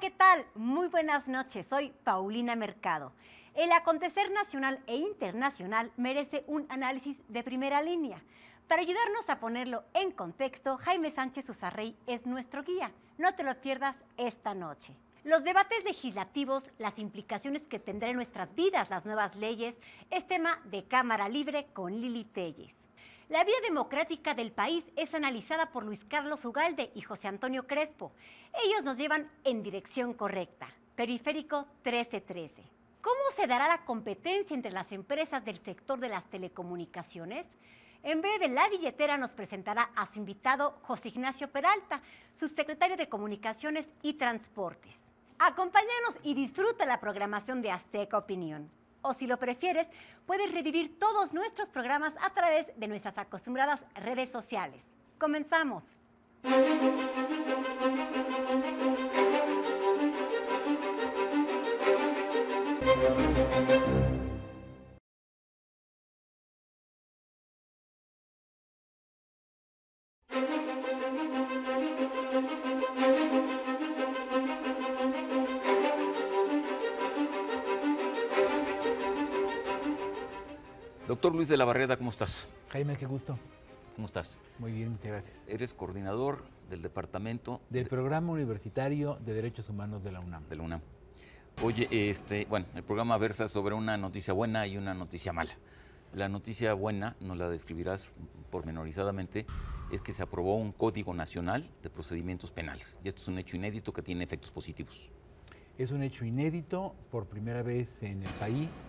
¿qué tal? Muy buenas noches, soy Paulina Mercado. El acontecer nacional e internacional merece un análisis de primera línea. Para ayudarnos a ponerlo en contexto, Jaime Sánchez Uzarrey es nuestro guía. No te lo pierdas esta noche. Los debates legislativos, las implicaciones que tendrán en nuestras vidas las nuevas leyes, es tema de Cámara Libre con Lili Telles. La vía democrática del país es analizada por Luis Carlos Ugalde y José Antonio Crespo. Ellos nos llevan en dirección correcta. Periférico 1313. ¿Cómo se dará la competencia entre las empresas del sector de las telecomunicaciones? En breve, La Billetera nos presentará a su invitado José Ignacio Peralta, subsecretario de Comunicaciones y Transportes. Acompáñanos y disfruta la programación de Azteca Opinión. O si lo prefieres, puedes revivir todos nuestros programas a través de nuestras acostumbradas redes sociales. ¡Comenzamos! Doctor Luis de la Barreda, ¿cómo estás? Jaime, qué gusto. ¿Cómo estás? Muy bien, muchas gracias. Eres coordinador del departamento Del Programa Universitario de Derechos Humanos de la UNAM. de la UNAM. Oye, el programa versa sobre una noticia buena y una noticia mala. La noticia buena, nos la describirás pormenorizadamente, es que se aprobó un Código Nacional de Procedimientos Penales. Y esto es un hecho inédito que tiene efectos positivos. Es un hecho inédito, por primera vez en el país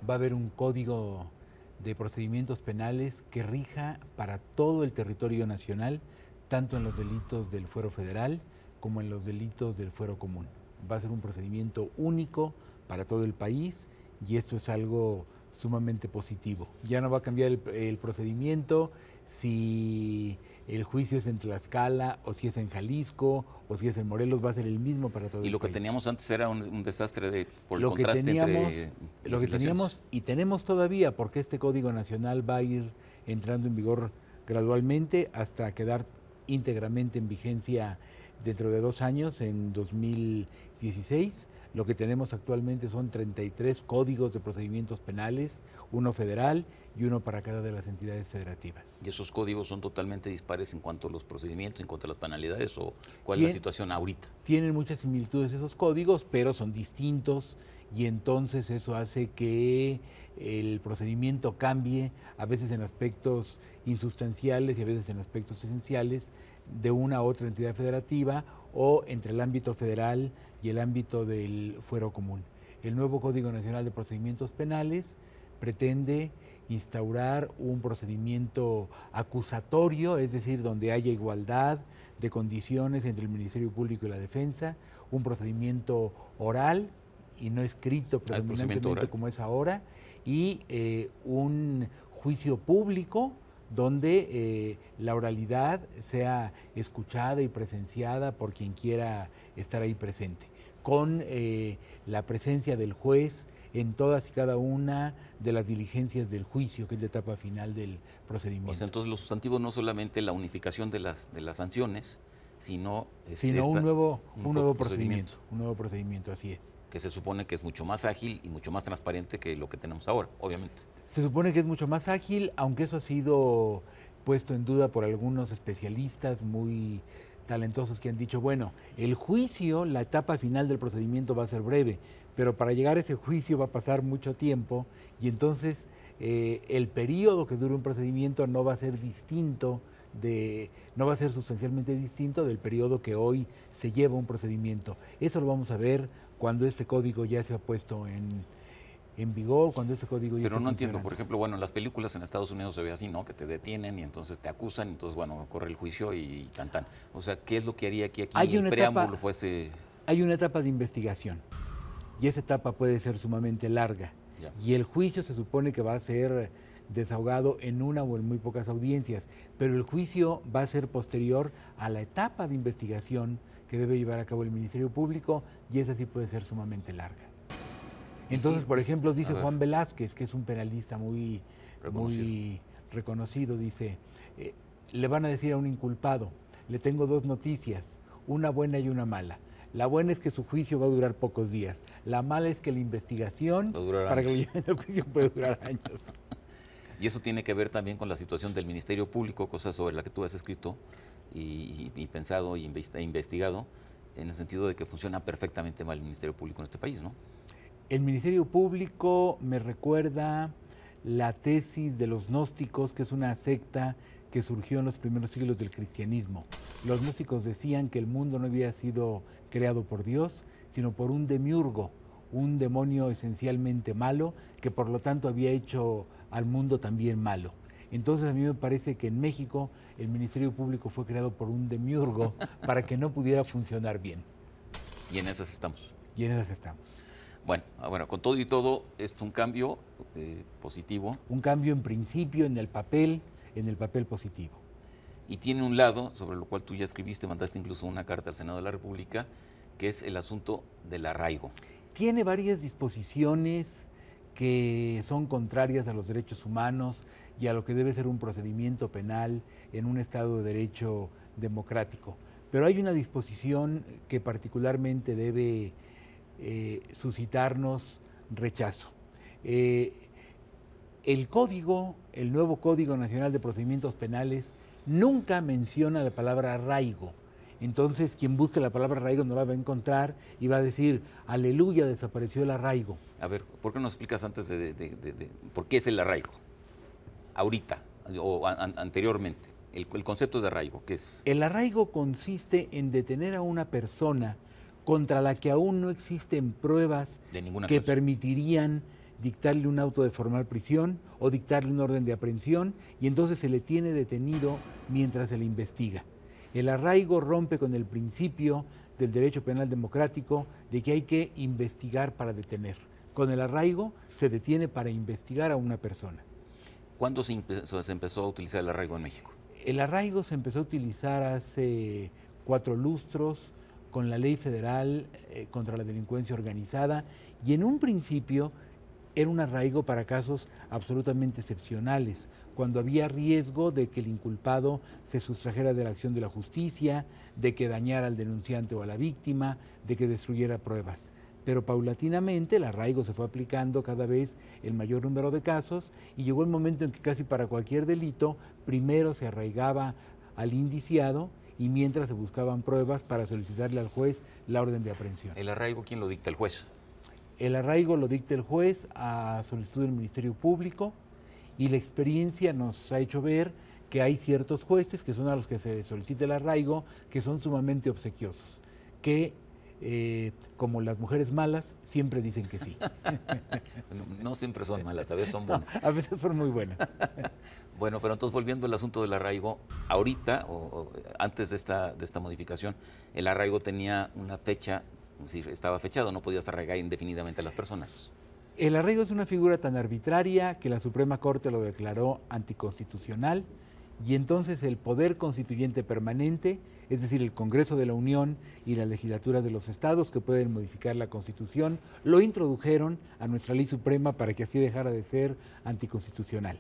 va a haber un código de procedimientos penales que rija para todo el territorio nacional, tanto en los delitos del fuero federal como en los delitos del fuero común. Va a ser un procedimiento único para todo el país y esto es algo sumamente positivo. Ya no va a cambiar el procedimiento si el juicio es en Tlaxcala o si es en Jalisco o si es en Morelos, va a ser el mismo para todo el país. Y lo que teníamos antes era un desastre por el lo contraste que teníamos, entre lo que teníamos y tenemos todavía, porque este Código Nacional va a ir entrando en vigor gradualmente hasta quedar íntegramente en vigencia dentro de 2 años, en 2016. Lo que tenemos actualmente son 33 códigos de procedimientos penales, uno federal y uno para cada de las entidades federativas. ¿Y esos códigos son totalmente dispares en cuanto a los procedimientos, en cuanto a las penalidades, o cuál es la situación ahorita? Tienen muchas similitudes esos códigos, pero son distintos y entonces eso hace que el procedimiento cambie, a veces en aspectos insubstanciales y a veces en aspectos esenciales, de una a otra entidad federativa o entre el ámbito federal y el ámbito del fuero común. El nuevo Código Nacional de Procedimientos Penales pretende instaurar un procedimiento acusatorio, es decir, donde haya igualdad de condiciones entre el Ministerio Público y la Defensa, un procedimiento oral y no escrito predominantemente como es ahora, y un juicio público donde la oralidad sea escuchada y presenciada por quien quiera estar ahí presente, con la presencia del juez en todas y cada una de las diligencias del juicio, que es la etapa final del procedimiento. O sea, entonces, los sustantivos no solamente la unificación de las sanciones, sino un nuevo procedimiento, así es. Que se supone que es mucho más ágil y mucho más transparente que lo que tenemos ahora, obviamente. Se supone que es mucho más ágil, aunque eso ha sido puesto en duda por algunos especialistas muy talentosos que han dicho, bueno, el juicio, la etapa final del procedimiento va a ser breve, pero para llegar a ese juicio va a pasar mucho tiempo y entonces el periodo que dure un procedimiento no va a ser sustancialmente distinto del periodo que hoy se lleva un procedimiento. Eso lo vamos a ver cuando este código ya se ha puesto en vigor, cuando este código ya Pero no entiendo, por ejemplo, en las películas en Estados Unidos se ve así, ¿no? Que te detienen y entonces te acusan, entonces, corre el juicio y tan. O sea, ¿qué es lo que haría aquí el preámbulo fuese...? Hay una etapa de investigación y esa etapa puede ser sumamente larga. Ya. Y el juicio se supone que va a ser desahogado en una o en muy pocas audiencias, pero el juicio va a ser posterior a la etapa de investigación que debe llevar a cabo el Ministerio Público y esa sí puede ser sumamente larga. Entonces, por ejemplo, dice Juan Velázquez, que es un penalista muy reconocido, dice, le van a decir a un inculpado, le tengo 2 noticias, una buena y una mala. La buena es que su juicio va a durar pocos días. La mala es que la investigación, para que lo lleven al juicio, puede durar años. Y eso tiene que ver también con la situación del Ministerio Público, cosa sobre la que tú has escrito y pensado e investigado, en el sentido de que funciona perfectamente mal el Ministerio Público en este país, ¿no? El Ministerio Público me recuerda la tesis de los gnósticos, que es una secta que surgió en los primeros siglos del cristianismo. Los gnósticos decían que el mundo no había sido creado por Dios, sino por un demiurgo, un demonio esencialmente malo, que por lo tanto había hecho al mundo también malo. Entonces a mí me parece que en México el Ministerio Público fue creado por un demiurgo para que no pudiera funcionar bien. Y en esas estamos. Y en esas estamos. Bueno, con todo y todo, es un cambio positivo. Un cambio en principio en el papel positivo. Y tiene un lado, sobre lo cual tú ya escribiste, mandaste incluso una carta al Senado de la República, que es el asunto del arraigo. Tiene varias disposiciones que son contrarias a los derechos humanos y a lo que debe ser un procedimiento penal en un Estado de Derecho democrático. Pero hay una disposición que particularmente debe suscitarnos rechazo. El nuevo Código Nacional de Procedimientos Penales nunca menciona la palabra arraigo. Entonces, quien busque la palabra arraigo no la va a encontrar y va a decir, aleluya, desapareció el arraigo. A ver, ¿por qué no explicas antes de por qué es el arraigo? Ahorita, o anteriormente, el concepto de arraigo, ¿qué es? El arraigo consiste en detener a una persona contra la que aún no existen pruebas que permitirían dictarle un auto de formal prisión o dictarle un orden de aprehensión, y entonces se le tiene detenido mientras se le investiga. El arraigo rompe con el principio del derecho penal democrático de que hay que investigar para detener. Con el arraigo se detiene para investigar a una persona. ¿Cuándo se empezó a utilizar el arraigo en México? El arraigo se empezó a utilizar hace 4 lustros con la Ley Federal contra la Delincuencia Organizada, y en un principio era un arraigo para casos absolutamente excepcionales, cuando había riesgo de que el inculpado se sustrajera de la acción de la justicia, de que dañara al denunciante o a la víctima, de que destruyera pruebas. Pero paulatinamente el arraigo se fue aplicando cada vez el mayor número de casos, y llegó el momento en que casi para cualquier delito primero se arraigaba al indiciado y mientras se buscaban pruebas para solicitarle al juez la orden de aprehensión. ¿El arraigo quién lo dicta? ¿El juez? El arraigo lo dicta el juez a solicitud del Ministerio Público, y la experiencia nos ha hecho ver que hay ciertos jueces que son a los que se solicita el arraigo, que son sumamente obsequiosos, que como las mujeres malas siempre dicen que sí. No siempre son malas, a veces son buenas. No, a veces son muy buenas. Bueno, pero entonces volviendo al asunto del arraigo, ahorita o antes de esta modificación, el arraigo tenía una fecha, es decir, estaba fechado, no podías arraigar indefinidamente a las personas. El arraigo es una figura tan arbitraria que la Suprema Corte lo declaró anticonstitucional, y entonces el Poder Constituyente Permanente, es decir, el Congreso de la Unión y las legislaturas de los estados que pueden modificar la Constitución, lo introdujeron a nuestra Ley Suprema para que así dejara de ser anticonstitucional.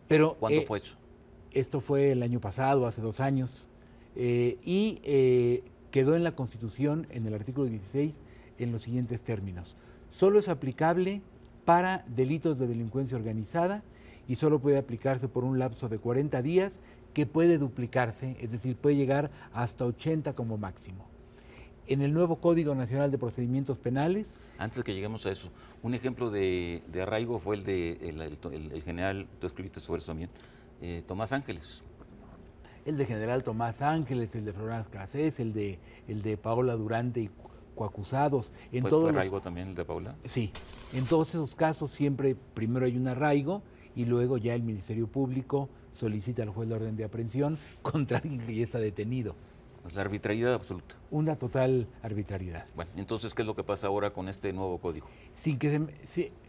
Pero, ¿cuándo fue eso? Esto fue el año pasado, hace 2 años, y quedó en la Constitución, en el artículo 16, en los siguientes términos. Solo es aplicable para delitos de delincuencia organizada y solo puede aplicarse por un lapso de 40 días que puede duplicarse, es decir, puede llegar hasta 80 como máximo. En el nuevo Código Nacional de Procedimientos Penales... Antes de que lleguemos a eso, un ejemplo de arraigo fue el de el general, tú escribiste sobre eso también, Tomás Ángeles. El de general Tomás Ángeles, el de Florence Cassés, el de Paola Durante y coacusados. ¿Fue arraigo también el de Paola? Sí, en todos esos casos siempre primero hay un arraigo y luego ya el Ministerio Público solicita al juez la orden de aprehensión contra alguien que ya está detenido. Es la arbitrariedad absoluta. Una total arbitrariedad. Bueno, entonces, ¿qué es lo que pasa ahora con este nuevo código?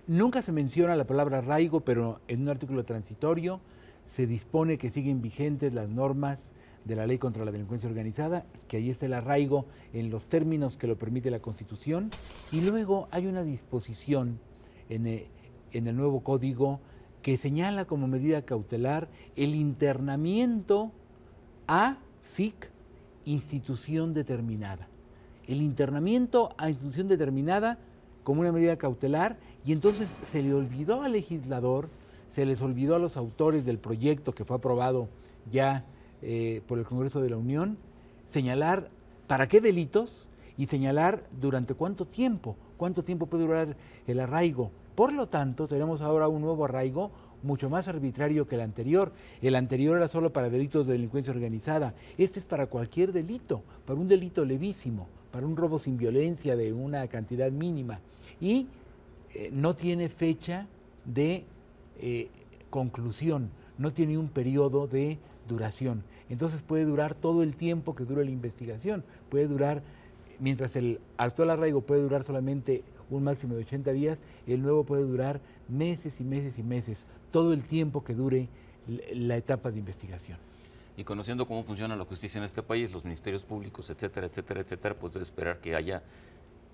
Nunca se menciona la palabra arraigo, pero en un artículo transitorio se dispone que siguen vigentes las normas de la Ley contra la Delincuencia Organizada, que ahí está el arraigo en los términos que lo permite la Constitución, y luego hay una disposición en el nuevo código que señala como medida cautelar el internamiento a SIC, institución determinada. el internamiento a institución determinada como una medida cautelar, y entonces se le olvidó al legislador, se les olvidó a los autores del proyecto que fue aprobado ya por el Congreso de la Unión, señalar para qué delitos y señalar durante cuánto tiempo puede durar el arraigo. Por lo tanto, tenemos ahora un nuevo arraigo mucho más arbitrario que el anterior. El anterior era solo para delitos de delincuencia organizada. Este es para cualquier delito, para un delito levísimo, para un robo sin violencia de una cantidad mínima. Y no tiene fecha de conclusión, no tiene un periodo de duración. Entonces puede durar todo el tiempo que dure la investigación. Puede durar, mientras el actual arraigo puede durar solamente un máximo de 80 días, el nuevo puede durar meses y meses y meses, todo el tiempo que dure la etapa de investigación. Y conociendo cómo funciona la justicia en este país, los ministerios públicos, etcétera, etcétera, etcétera, pues debe esperar que haya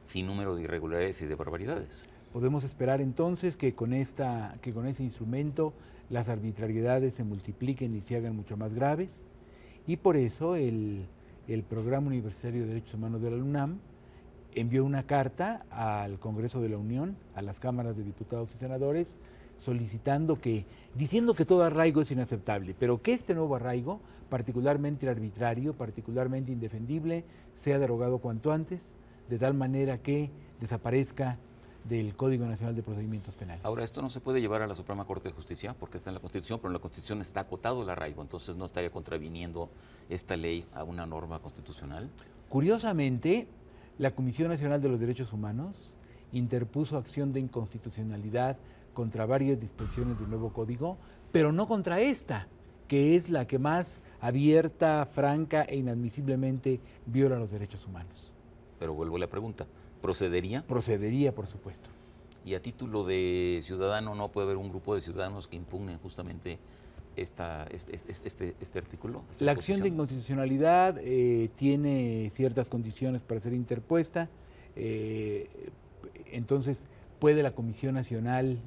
sin número de irregularidades y de barbaridades. Podemos esperar entonces que con ese instrumento las arbitrariedades se multipliquen y se hagan mucho más graves, y por eso el Programa Universitario de Derechos Humanos de la UNAM envió una carta al Congreso de la Unión, a las cámaras de diputados y senadores, diciendo que todo arraigo es inaceptable, pero que este nuevo arraigo, particularmente arbitrario, particularmente indefendible, sea derogado cuanto antes, de tal manera que desaparezca del Código Nacional de Procedimientos Penales. Ahora, esto no se puede llevar a la Suprema Corte de Justicia porque está en la Constitución, pero en la Constitución está acotado el arraigo, entonces no estaría contraviniendo esta ley a una norma constitucional. Curiosamente, la Comisión Nacional de los Derechos Humanos interpuso acción de inconstitucionalidad contra varias disposiciones del nuevo código, pero no contra esta, que es la que más abierta, franca e inadmisiblemente viola los derechos humanos. Pero vuelvo a la pregunta, ¿procedería? Procedería, por supuesto. Y a título de ciudadano, ¿no puede haber un grupo de ciudadanos que impugnen justamente este artículo? La acción de inconstitucionalidad tiene ciertas condiciones para ser interpuesta, entonces puede la Comisión Nacional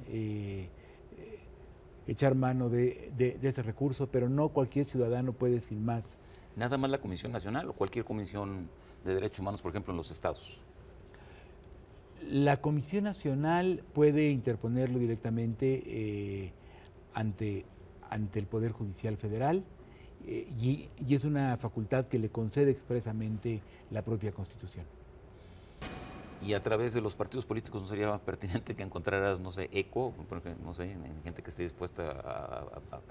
echar mano de ese recurso, pero no cualquier ciudadano puede sin más. ¿Nada más la Comisión Nacional o cualquier comisión de derechos humanos, por ejemplo, en los estados? La Comisión Nacional puede interponerlo directamente ante el Poder Judicial Federal y es una facultad que le concede expresamente la propia Constitución. Y a través de los partidos políticos, ¿no sería pertinente que encontraras, no sé, eco, porque, no sé, en gente que esté dispuesta a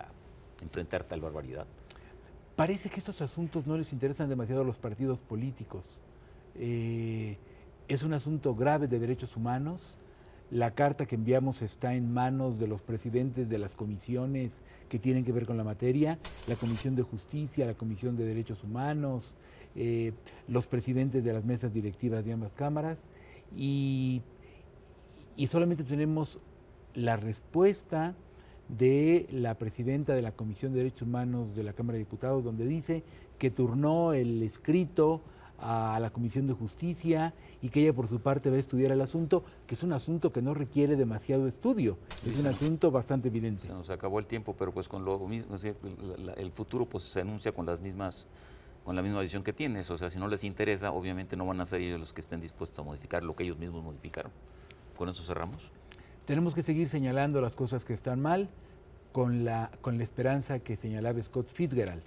enfrentar tal barbaridad? Parece que estos asuntos no les interesan demasiado a los partidos políticos. Es un asunto grave de derechos humanos. La carta que enviamos está en manos de los presidentes de las comisiones que tienen que ver con la materia, la Comisión de Justicia, la Comisión de Derechos Humanos, los presidentes de las mesas directivas de ambas cámaras, y solamente tenemos la respuesta de la presidenta de la Comisión de Derechos Humanos de la Cámara de Diputados, donde dice que turnó el escrito a la Comisión de Justicia y que ella por su parte va a estudiar el asunto, que es un asunto que no requiere demasiado estudio, es un asunto bastante evidente. Se nos acabó el tiempo, pero pues con lo mismo, el futuro pues se anuncia con la misma visión que tienes, o sea, si no les interesa, obviamente no van a ser ellos los que estén dispuestos a modificar lo que ellos mismos modificaron. ¿Con eso cerramos? Tenemos que seguir señalando las cosas que están mal, con la esperanza que señalaba Scott Fitzgerald.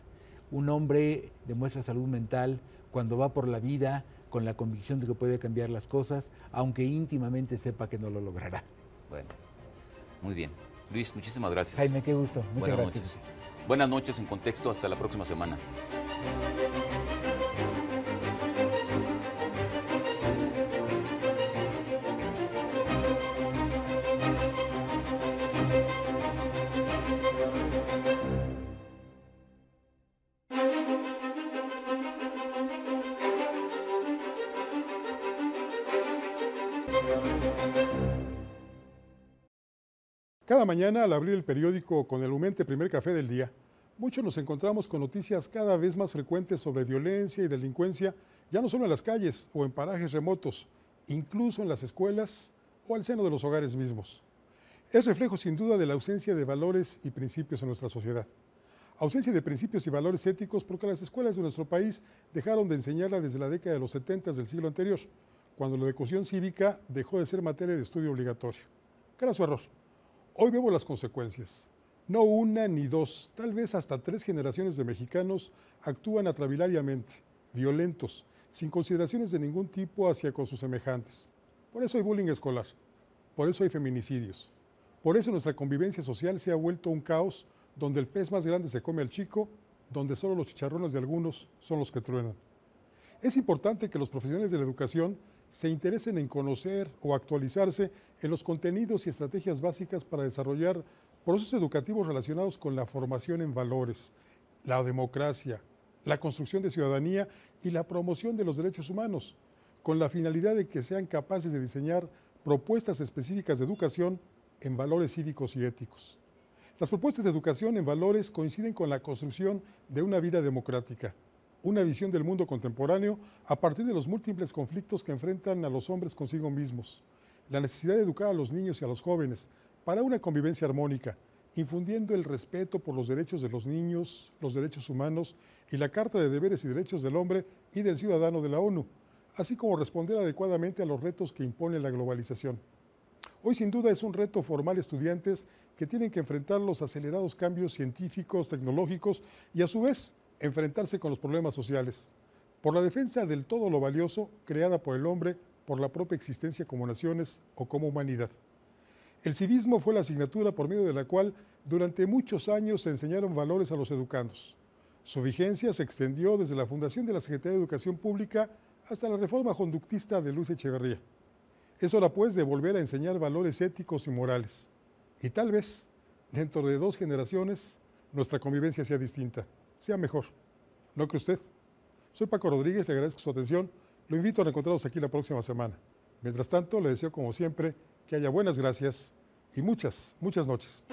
Un hombre demuestra salud mental cuando va por la vida con la convicción de que puede cambiar las cosas, aunque íntimamente sepa que no lo logrará. Bueno, muy bien. Luis, muchísimas gracias. Jaime, qué gusto. Muchas Buenas gracias. Noches. Buenas noches en Contexto. Hasta la próxima semana. Cada mañana al abrir el periódico con el humeante primer café del día, muchos nos encontramos con noticias cada vez más frecuentes sobre violencia y delincuencia, ya no solo en las calles o en parajes remotos, incluso en las escuelas o al seno de los hogares mismos. Es reflejo sin duda de la ausencia de valores y principios en nuestra sociedad. Ausencia de principios y valores éticos porque las escuelas de nuestro país dejaron de enseñarla desde la década de los 70 del siglo anterior, cuando la educación cívica dejó de ser materia de estudio obligatorio. Craso error. Hoy vemos las consecuencias. No una ni dos, tal vez hasta 3 generaciones de mexicanos actúan atrabilariamente, violentos, sin consideraciones de ningún tipo hacia con sus semejantes. Por eso hay bullying escolar, por eso hay feminicidios, por eso nuestra convivencia social se ha vuelto un caos donde el pez más grande se come al chico, donde solo los chicharrones de algunos son los que truenan. Es importante que los profesionales de la educación se interesen en conocer o actualizarse en los contenidos y estrategias básicas para desarrollar procesos educativos relacionados con la formación en valores, la democracia, la construcción de ciudadanía y la promoción de los derechos humanos, con la finalidad de que sean capaces de diseñar propuestas específicas de educación en valores cívicos y éticos. Las propuestas de educación en valores coinciden con la construcción de una vida democrática, una visión del mundo contemporáneo a partir de los múltiples conflictos que enfrentan a los hombres consigo mismos, la necesidad de educar a los niños y a los jóvenes para una convivencia armónica, infundiendo el respeto por los derechos de los niños, los derechos humanos y la Carta de Deberes y Derechos del Hombre y del Ciudadano de la ONU, así como responder adecuadamente a los retos que impone la globalización. Hoy sin duda es un reto formar estudiantes que tienen que enfrentar los acelerados cambios científicos, tecnológicos y a su vez enfrentarse con los problemas sociales, por la defensa del todo lo valioso creada por el hombre, por la propia existencia como naciones o como humanidad. El civismo fue la asignatura por medio de la cual durante muchos años se enseñaron valores a los educandos. Su vigencia se extendió desde la fundación de la Secretaría de Educación Pública hasta la reforma conductista de Luis Echeverría. Es hora pues de volver a enseñar valores éticos y morales. Y tal vez, dentro de 2 generaciones, nuestra convivencia sea distinta, sea mejor. ¿No cree usted? Soy Paco Rodríguez, le agradezco su atención. Lo invito a reencontrarnos aquí la próxima semana. Mientras tanto, le deseo como siempre que haya buenas gracias y muchas, muchas noches.